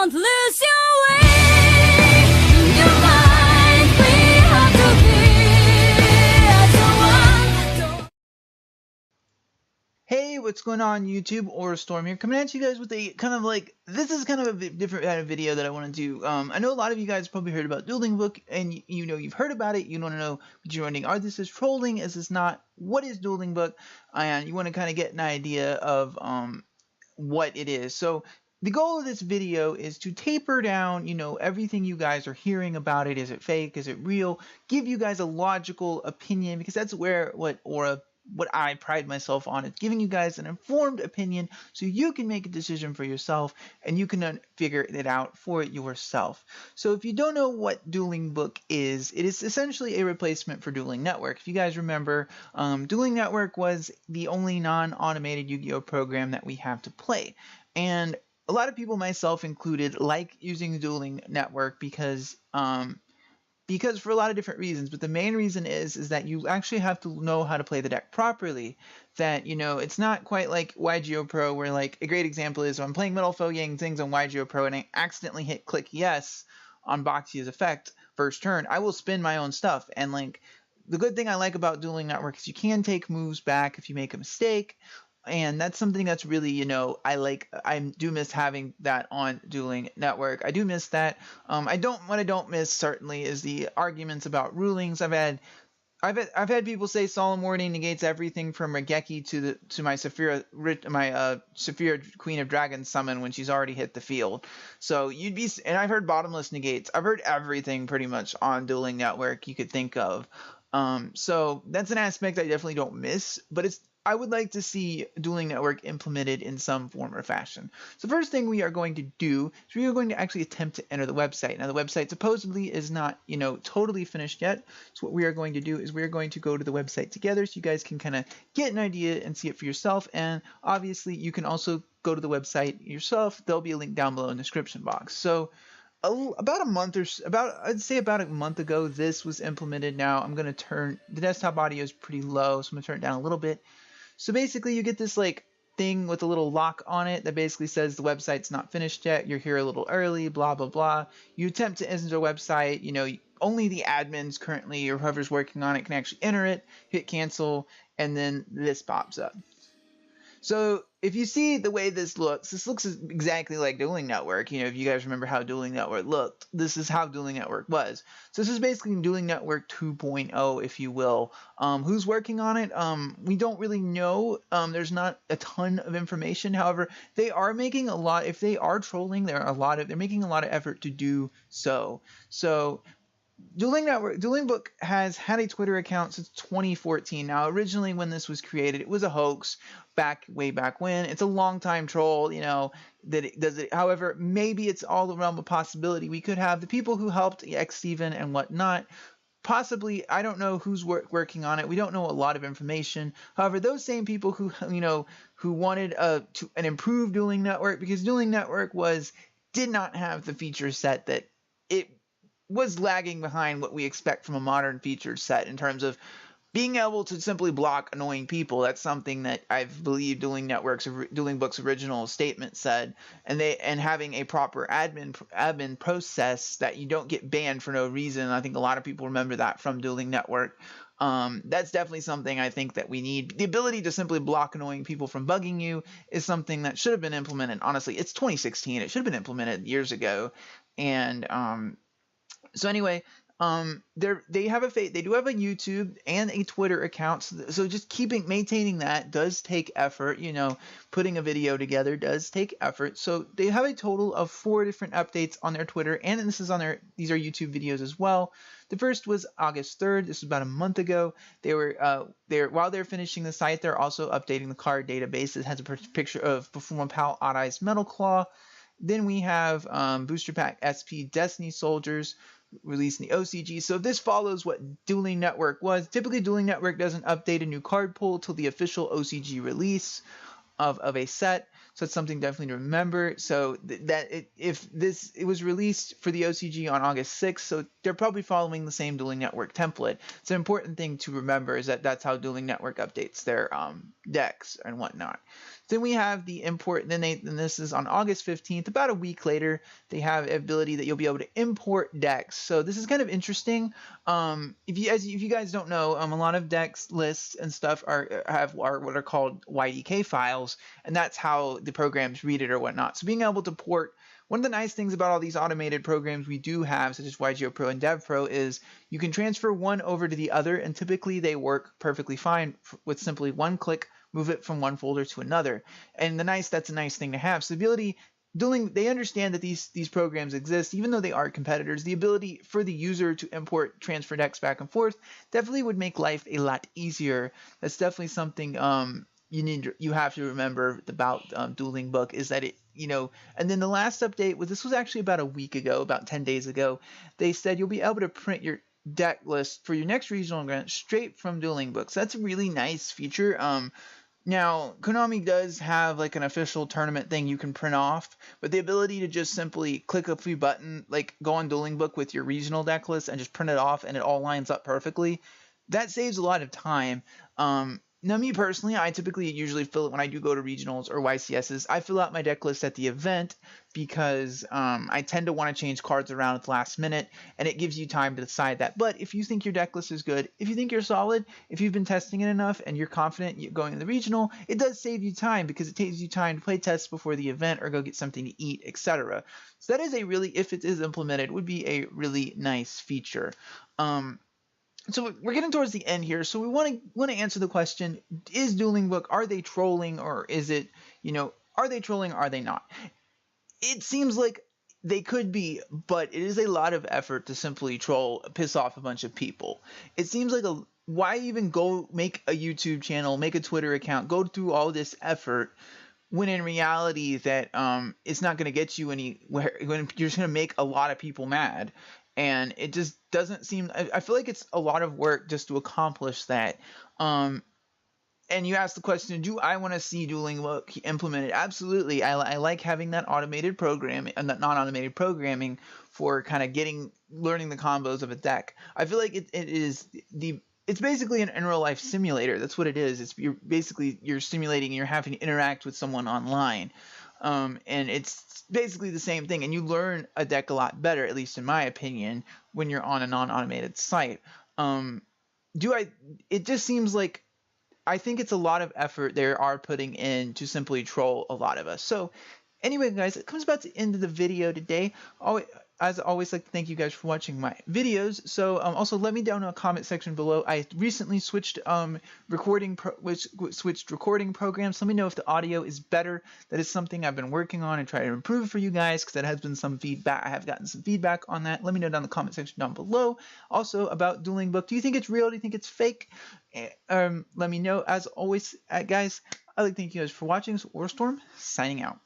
Don't lose your way. Your mind, we have to be as one. Hey, what's going on YouTube? Or Storm here, coming at you guys with a kind of like, this is kind of a bit different kind of video that I want to do. I know a lot of you guys probably heard about Dueling Book, and you know you've heard about it. You want to know what you're wondering, are this is trolling? Is this not? What is Dueling Book? And you want to kind of get an idea of what it is. So the goal of this video is to taper down, you know, everything you guys are hearing about it. Is it fake? Is it real? Give you guys a logical opinion, because that's where what I pride myself on is giving you guys an informed opinion so you can make a decision for yourself and you can figure it out for yourself. So if you don't know what Dueling Book is, it is essentially a replacement for Dueling Network. If you guys remember, Dueling Network was the only non-automated Yu-Gi-Oh program that we have to play. And a lot of people, myself included, like using Dueling Network because for a lot of different reasons, but the main reason is that you actually have to know how to play the deck properly. That, you know, it's not quite like Yugioh Pro, where, like, a great example is when I'm playing Metal Foe Yang things on Yugioh Pro and I accidentally hit click yes on Boxia's effect first turn, I will spin my own stuff. And, like, the good thing I like about Dueling Network is you can take moves back if you make a mistake. And that's something that's really, you know, I do miss having that on Dueling Network. I do miss that. What I don't miss certainly is the arguments about rulings. I've had people say Solemn Warning negates everything from Regeki to my Saphira Queen of Dragons summon when she's already hit the field. So and I've heard bottomless negates. I've heard everything pretty much on Dueling Network you could think of. So that's an aspect I definitely don't miss, but I would like to see Dueling Network implemented in some form or fashion. So first thing we are going to do is we are going to actually attempt to enter the website. Now the website supposedly is not, you know, totally finished yet. So what we are going to do is we are going to go to the website together so you guys can kind of get an idea and see it for yourself. And obviously you can also go to the website yourself. There'll be a link down below in the description box. So about a month I'd say about a month ago, this was implemented. Now I'm going to turn the desktop audio is pretty low, so I'm going to turn it down a little bit. So basically you get this like thing with a little lock on it that basically says the website's not finished yet, you're here a little early, blah blah blah. You attempt to enter the website, you know, only the admins currently or whoever's working on it can actually enter it, hit cancel, and then this pops up. So if you see the way this looks exactly like Dueling Network. You know, if you guys remember how Dueling Network looked, this is how Dueling Network was. So this is basically Dueling Network 2.0, if you will. Who's working on it? We don't really know. There's not a ton of information. However, they are making a lot. If they are trolling, they're making a lot of effort to do so. So Dueling Book has had a Twitter account since 2014. Now, originally when this was created, it was a hoax way back when. It's a long time troll, you know, that it does it. However, maybe it's all the realm of possibility. We could have the people who helped X Steven and whatnot. Possibly, I don't know who's working on it. We don't know a lot of information. However, those same people who, you know, who wanted an improved Dueling Network, because Dueling Network did not have the feature set that it was lagging behind what we expect from a modern feature set in terms of being able to simply block annoying people. That's something that I believe Dueling Book's original statement said, and having a proper admin process that you don't get banned for no reason. I think a lot of people remember that from Dueling Network. That's definitely something I think that we need. The ability to simply block annoying people from bugging you is something that should have been implemented. Honestly, it's 2016. It should have been implemented years ago. And so anyway, they do have a YouTube and a Twitter account. So just maintaining that does take effort. You know, putting a video together does take effort. So they have a total of 4 different updates on their Twitter, and these are YouTube videos as well. The first was August 3rd. This was about a month ago. While they're finishing the site, they're also updating the card database. It has a picture of Performa Pal Odd Eyes Metal Claw. Then we have Booster Pack SP Destiny Soldiers releasing the OCG. So this follows what Dueling Network was. Typically, Dueling Network doesn't update a new card pool till the official OCG release of a set. So it's something definitely to remember. So it was released for the OCG on August 6th, so they're probably following the same Dueling Network template. It's an important thing to remember is that that's how Dueling Network updates their decks and whatnot. Then we have the import. Then this is on August 15th, about a week later, they have an ability that you'll be able to import decks. So this is kind of interesting. If you guys don't know, a lot of decks lists and stuff are what are called YDK files, and that's how the programs read it or whatnot. So being able to port. One of the nice things about all these automated programs we do have, such as Yugioh Pro and DevPro, is you can transfer one over to the other, and typically they work perfectly fine with simply one click, move it from one folder to another. And that's a nice thing to have. So the ability, Dueling, they understand that these programs exist, even though they are competitors. The ability for the user to import, transfer decks back and forth definitely would make life a lot easier. That's definitely something you have to remember about Dueling Book, is that it, and then the last update this was actually about a week ago, about 10 days ago. They said you'll be able to print your deck list for your next regional event straight from Dueling Book. So that's a really nice feature. Now, Konami does have like an official tournament thing you can print off, but the ability to just simply click a few button, like go on Dueling Book with your regional deck list and just print it off and it all lines up perfectly, that saves a lot of time. Now, me personally, I typically usually fill it when I do go to regionals or YCSs. I fill out my deck list at the event because I tend to want to change cards around at the last minute, and it gives you time to decide that. But if you think your deck list is good, if you think you're solid, if you've been testing it enough and you're confident you're going to the regional, it does save you time because it takes you time to play tests before the event or go get something to eat, etc. So that is if it is implemented, would be a really nice feature. So we're getting towards the end here, so we want to answer the question: is Dueling Book, are they trolling, or is it, are they trolling, or are they not? It seems like they could be, but it is a lot of effort to simply piss off a bunch of people. It seems like why even go make a YouTube channel, make a Twitter account, go through all this effort when in reality that it's not going to get you anywhere, when you're just going to make a lot of people mad. And it just doesn't seem, I feel like it's a lot of work just to accomplish that. And you asked the question, do I want to see Dueling Book implemented? Absolutely. I like having that automated program and that non-automated programming for kind of learning the combos of a deck. I feel like it's basically an in real life simulator. That's what it is. You're simulating, you're having to interact with someone online. And it's basically the same thing, and you learn a deck a lot better, at least in my opinion, when you're on a non-automated site. It just seems like, I think it's a lot of effort they are putting in to simply troll a lot of us. So anyway, guys, it comes about to the end of the video today. As always, like to thank you guys for watching my videos. So also let me down in the comment section below. I recently switched recording programs. Let me know if the audio is better. That is something I've been working on and trying to improve for you guys, because that has been some feedback. I have gotten some feedback on that. Let me know down in the comment section down below. Also about Dueling Book. Do you think it's real? Do you think it's fake? Let me know. As always, guys, I'd like to thank you guys for watching. This is Orstorm signing out.